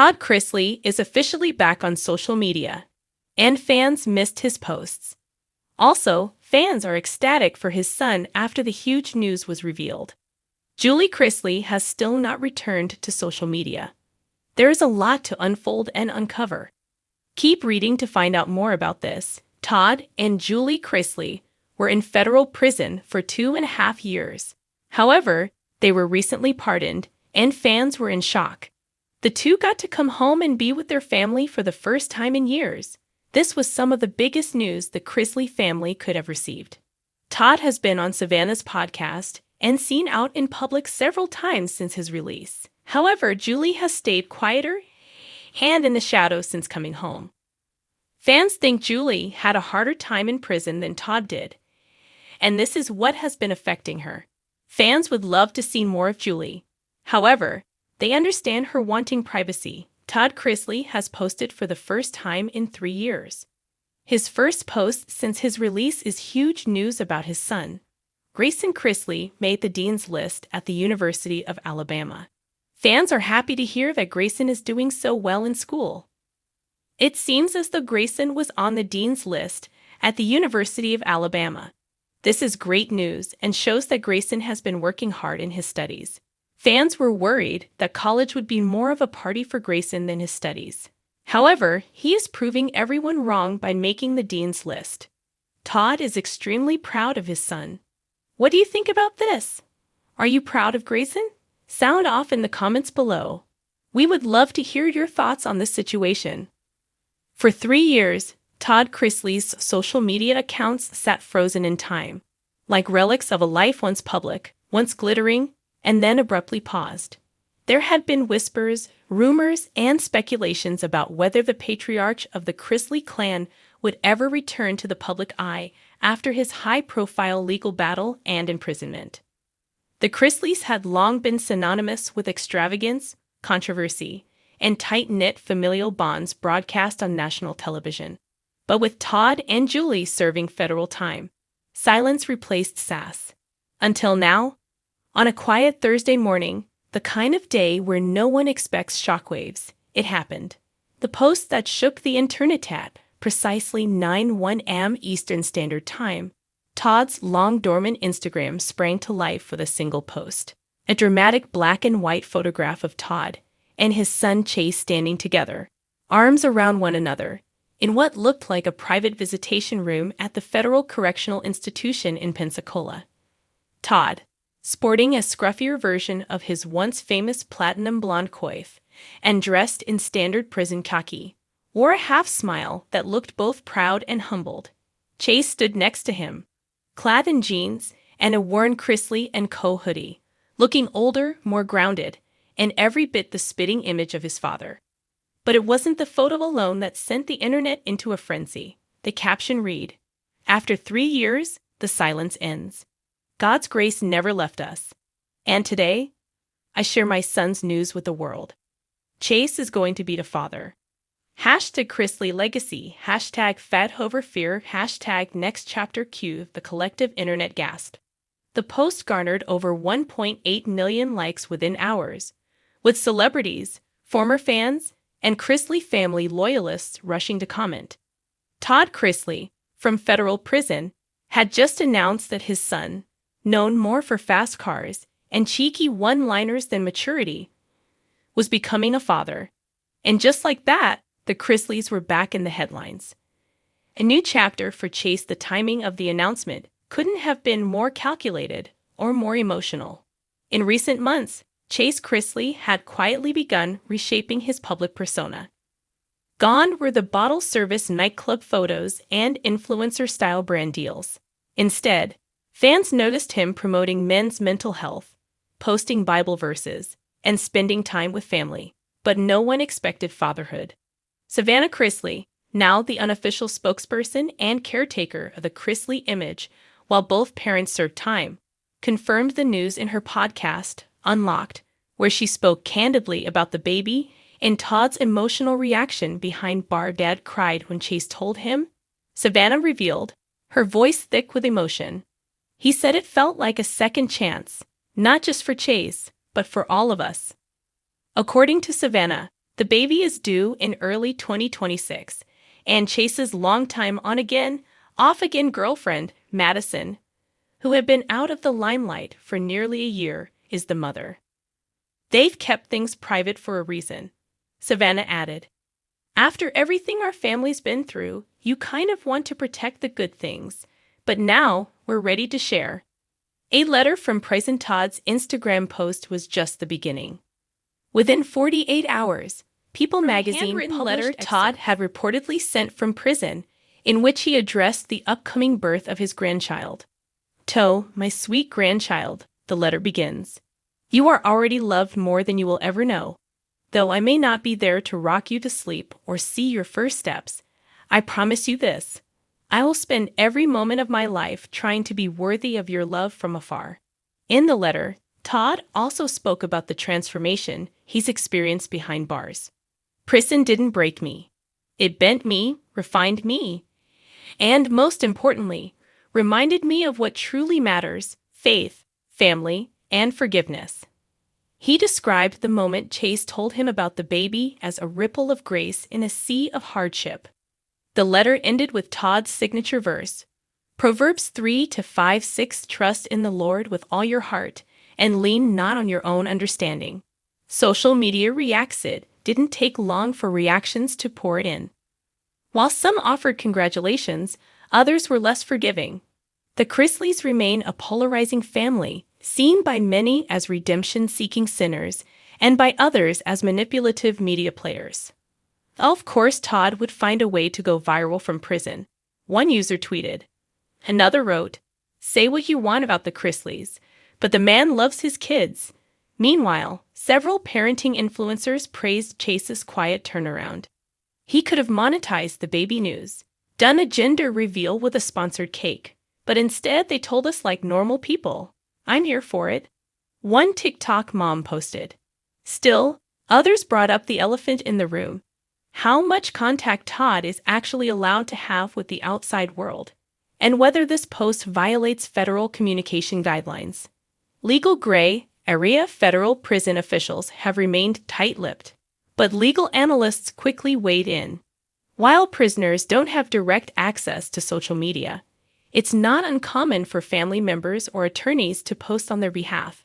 Todd Chrisley is officially back on social media, and fans missed his posts. Also, fans are ecstatic for his son after the huge news was revealed. Julie Chrisley has still not returned to social media. There is a lot to unfold and uncover. Keep reading to find out more about this. Todd and Julie Chrisley were in federal prison for 2.5 years. However, they were recently pardoned, and fans were in shock. The two got to come home and be with their family for the first time in years. This was some of the biggest news the Chrisley family could have received. Todd has been on Savannah's podcast and seen out in public several times since his release. However, Julie has stayed quieter and in the shadows since coming home. Fans think Julie had a harder time in prison than Todd did, and this is what has been affecting her. Fans would love to see more of Julie. However, they understand her wanting privacy. Todd Chrisley has posted for the first time in 3 years. His first post since his release is huge news about his son. Grayson Chrisley made the dean's list at the University of Alabama. Fans are happy to hear that Grayson is doing so well in school. It seems as though Grayson was on the dean's list at the University of Alabama. This is great news and shows that Grayson has been working hard in his studies. Fans were worried that college would be more of a party for Grayson than his studies. However, he is proving everyone wrong by making the dean's list. Todd is extremely proud of his son. What do you think about this? Are you proud of Grayson? Sound off in the comments below. We would love to hear your thoughts on this situation. For 3 years, Todd Chrisley's social media accounts sat frozen in time, like relics of a life once public, once glittering, and then abruptly paused. There had been whispers, rumors, and speculations about whether the patriarch of the Chrisley clan would ever return to the public eye after his high-profile legal battle and imprisonment. The Chrisleys had long been synonymous with extravagance, controversy, and tight-knit familial bonds broadcast on national television. But with Todd and Julie serving federal time, silence replaced sass. Until now, on a quiet Thursday morning, the kind of day where no one expects shockwaves, it happened. The post that shook the internet at precisely 9:01 a.m. Eastern Standard Time, Todd's long-dormant Instagram sprang to life with a single post. A dramatic black and white photograph of Todd and his son Chase standing together, arms around one another, in what looked like a private visitation room at the Federal Correctional Institution in Pensacola. Todd, sporting a scruffier version of his once famous platinum blonde coif and dressed in standard prison khaki, wore a half-smile that looked both proud and humbled. Chase stood next to him, clad in jeans and a worn Chrisley & Co. hoodie, looking older, more grounded, and every bit the spitting image of his father. But it wasn't the photo alone that sent the internet into a frenzy. The caption read, "After 3 years, the silence ends. God's grace never left us. And today, I share my son's news with the world. Chase is going to be the father. Hashtag Chrisley legacy, hashtag Fadhover fear, hashtag next chapter Q, the collective internet gasped. The post garnered over 1.8 million likes within hours, with celebrities, former fans, and Chrisley family loyalists rushing to comment. Todd Chrisley, from federal prison, had just announced that his son, known more for fast cars and cheeky one-liners than maturity, was becoming a father. And just like that, the Chrisleys were back in the headlines. A new chapter for Chase. The timing of the announcement couldn't have been more calculated or more emotional. In recent months, Chase Chrisley had quietly begun reshaping his public persona. Gone were the bottle service nightclub photos and influencer-style brand deals. Instead, fans noticed him promoting men's mental health, posting Bible verses, and spending time with family. But no one expected fatherhood. Savannah Chrisley, now the unofficial spokesperson and caretaker of the Chrisley image while both parents served time, confirmed the news in her podcast, Unlocked, where she spoke candidly about the baby and Todd's emotional reaction behind bar. Dad cried when Chase told him, Savannah revealed, her voice thick with emotion. He said it felt like a second chance, not just for Chase, but for all of us. According to Savannah, The baby is due in early 2026, and Chase's longtime on-again, off-again girlfriend, Madison, who had been out of the limelight for nearly a year, is the mother. They've kept things private for a reason, Savannah added. After everything our family's been through, you kind of want to protect the good things, but now we're ready to share. A letter from President Todd's Instagram post was just the beginning. Within 48 hours, People magazine published a letter Todd had reportedly sent from prison, in which he addressed the upcoming birth of his grandchild. "To, my sweet grandchild," the letter begins. "You are already loved more than you will ever know. Though I may not be there to rock you to sleep or see your first steps, I promise you this. I will spend every moment of my life trying to be worthy of your love from afar." In the letter, Todd also spoke about the transformation he's experienced behind bars. "Prison didn't break me. It bent me, refined me, and most importantly, reminded me of what truly matters: faith, family, and forgiveness." He described the moment Chase told him about the baby as a ripple of grace in a sea of hardship. The letter ended with Todd's signature verse, Proverbs 3-5-6, "Trust in the Lord with all your heart, and lean not on your own understanding." Social media reacted. Didn't take long for reactions to pour in. While some offered congratulations, others were less forgiving. The Chrisleys remain a polarizing family, seen by many as redemption-seeking sinners and by others as manipulative media players. Of course, Todd would find a way to go viral from prison, one user tweeted. Another wrote, "Say what you want about the Chrisleys, but the man loves his kids." Meanwhile, several parenting influencers praised Chase's quiet turnaround. He could have monetized the baby news, done a gender reveal with a sponsored cake, but instead they told us like normal people. I'm here for it. One TikTok mom posted. Still, others brought up the elephant in the room: how much contact Todd is actually allowed to have with the outside world, and whether this post violates federal communication guidelines. Legal gray area federal prison officials have remained tight-lipped, but legal analysts quickly weighed in. While prisoners don't have direct access to social media, it's not uncommon for family members or attorneys to post on their behalf,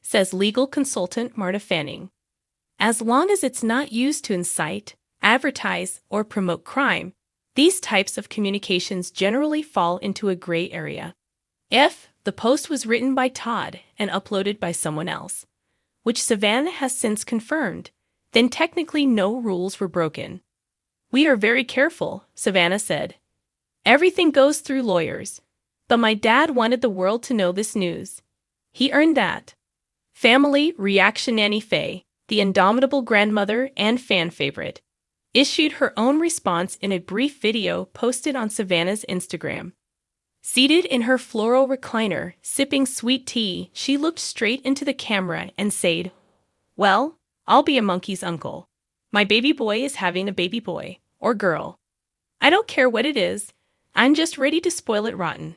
says legal consultant Marta Fanning. As long as it's not used to incite, advertise, or promote crime, these types of communications generally fall into a gray area. If the post was written by Todd and uploaded by someone else, which Savannah has since confirmed, then technically no rules were broken. "We are very careful," Savannah said. "Everything goes through lawyers. But my dad wanted the world to know this news. He earned that." Family reaction: Nanny Faye, the indomitable grandmother and fan favorite, issued her own response in a brief video posted on Savannah's Instagram. Seated in her floral recliner, sipping sweet tea, she looked straight into the camera and said, "Well, I'll be a monkey's uncle. My baby boy is having a baby boy, or girl. I don't care what it is, I'm just ready to spoil it rotten."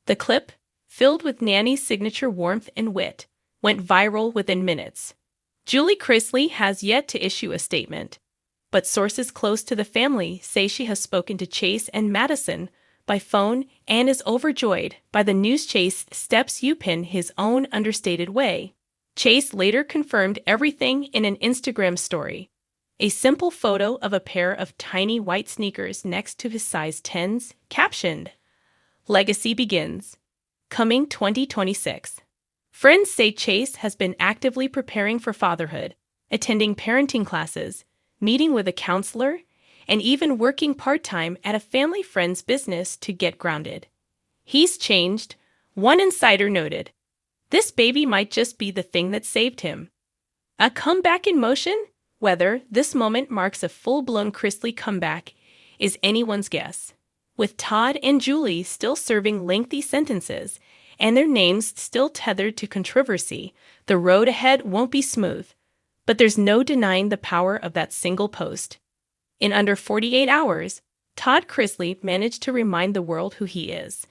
The clip, filled with Nanny's signature warmth and wit, went viral within minutes. Julie Chrisley has yet to issue a statement, but sources close to the family say she has spoken to Chase and Madison by phone and is overjoyed by the news Chase steps up in his own understated way. Chase later confirmed everything in an Instagram story, a simple photo of a pair of tiny white sneakers next to his size 10s, captioned, "Legacy begins. Coming 2026. Friends say Chase has been actively preparing for fatherhood, attending parenting classes, meeting with a counselor, and even working part-time at a family friend's business to get grounded. He's changed, one insider noted. This baby might just be the thing that saved him. A comeback in motion? Whether this moment marks a full-blown Chrisley comeback is anyone's guess. With Todd and Julie still serving lengthy sentences and their names still tethered to controversy, the road ahead won't be smooth. But there's no denying the power of that single post. In under 48 hours, Todd Chrisley managed to remind the world who he is: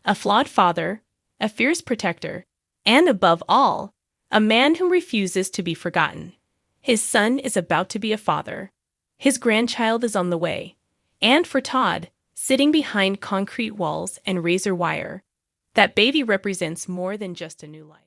a flawed father, a fierce protector, and above all, a man who refuses to be forgotten. His son is about to be a father. His grandchild is on the way. And for Todd, sitting behind concrete walls and razor wire, that baby represents more than just a new life.